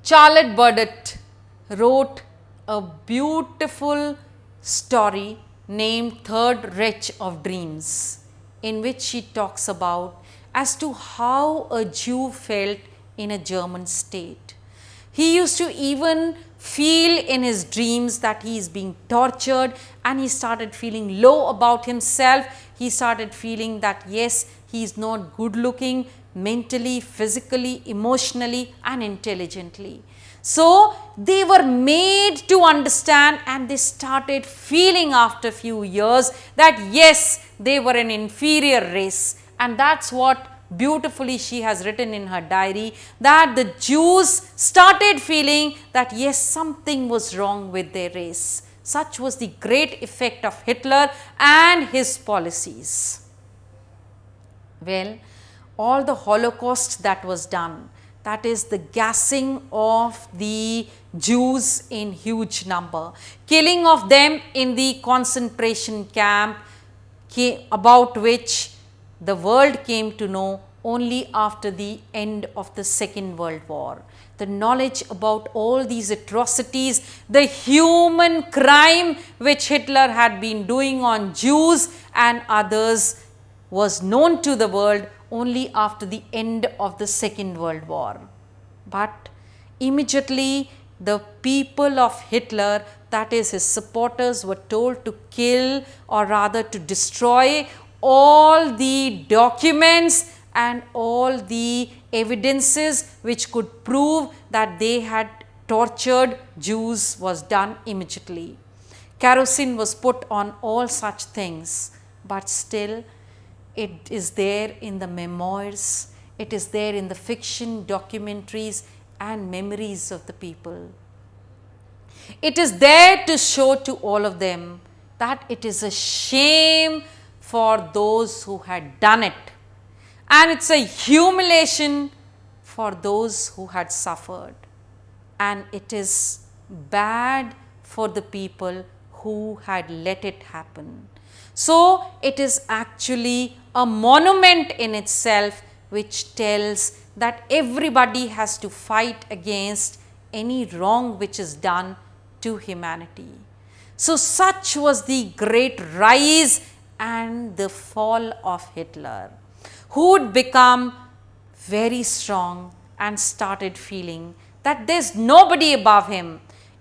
Charlotte Burdett wrote a beautiful story named Third Wretch of Dreams, in which she talks about as to how a Jew felt in a German state. He used to even feel in his dreams that he is being tortured, and he started feeling low about himself. He started feeling that yes, he is not good looking mentally, physically, emotionally and intelligently. So they were made to understand, and they started feeling after few years that yes, they were an inferior race. And that's what beautifully she has written in her diary, that the Jews started feeling that yes, something was wrong with their race. Such was the great effect of Hitler and his policies. Well, all the Holocaust that was done, that is the gassing of the Jews in huge number, killing of them in the concentration camp, about which the world came to know only after the end of the Second World War. The knowledge about all these atrocities, the human crime which Hitler had been doing on Jews and others, was known to the world only after the end of the Second World War. But immediately the people of Hitler, that is his supporters, were told to kill, or rather to destroy, all the documents and all the evidences which could prove that they had tortured Jews was done immediately. Kerosene was put on all such things, but still it is there in the memoirs, it is there in the fiction, documentaries and memories of the people. It is there to show to all of them that it is a shame for those who had done it, and it's a humiliation for those who had suffered, and it is bad for the people who had let it happen. So it is actually a monument in itself which tells that everybody has to fight against any wrong which is done to humanity. So such was the great rise and the fall of Hitler, who would become very strong and started feeling that there is nobody above him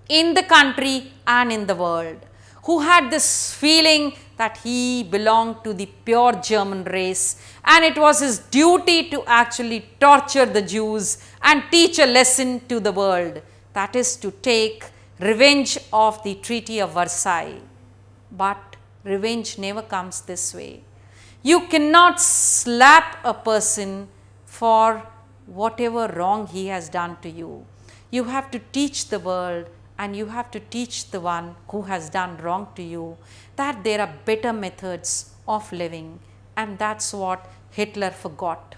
in the country and in the world, who had this feeling that he belonged to the pure German race, and it was his duty to actually torture the Jews and teach a lesson to the world, that is to take revenge of the Treaty of Versailles. But revenge never comes this way. You cannot slap a person for whatever wrong he has done to you. You have to teach the world, and you have to teach the one who has done wrong to you that there are better methods of living, and that's what Hitler forgot.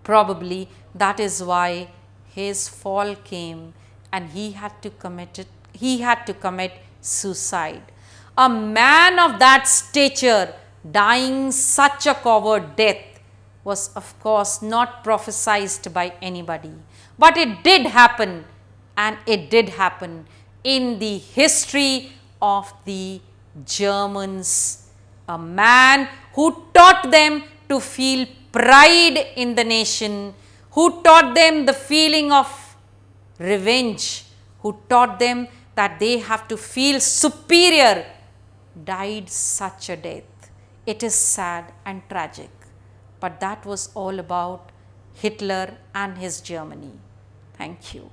Probably that is why his fall came and he had to commit suicide. A man of that stature dying such a coward death was of course not prophesied by anybody, but it did happen, and it did happen in the history of the Germans. A man who taught them to feel pride in the nation, who taught them the feeling of revenge, who taught them that they have to feel superior, died such a death. It is sad and tragic, but that was all about Hitler and his Germany. Thank you.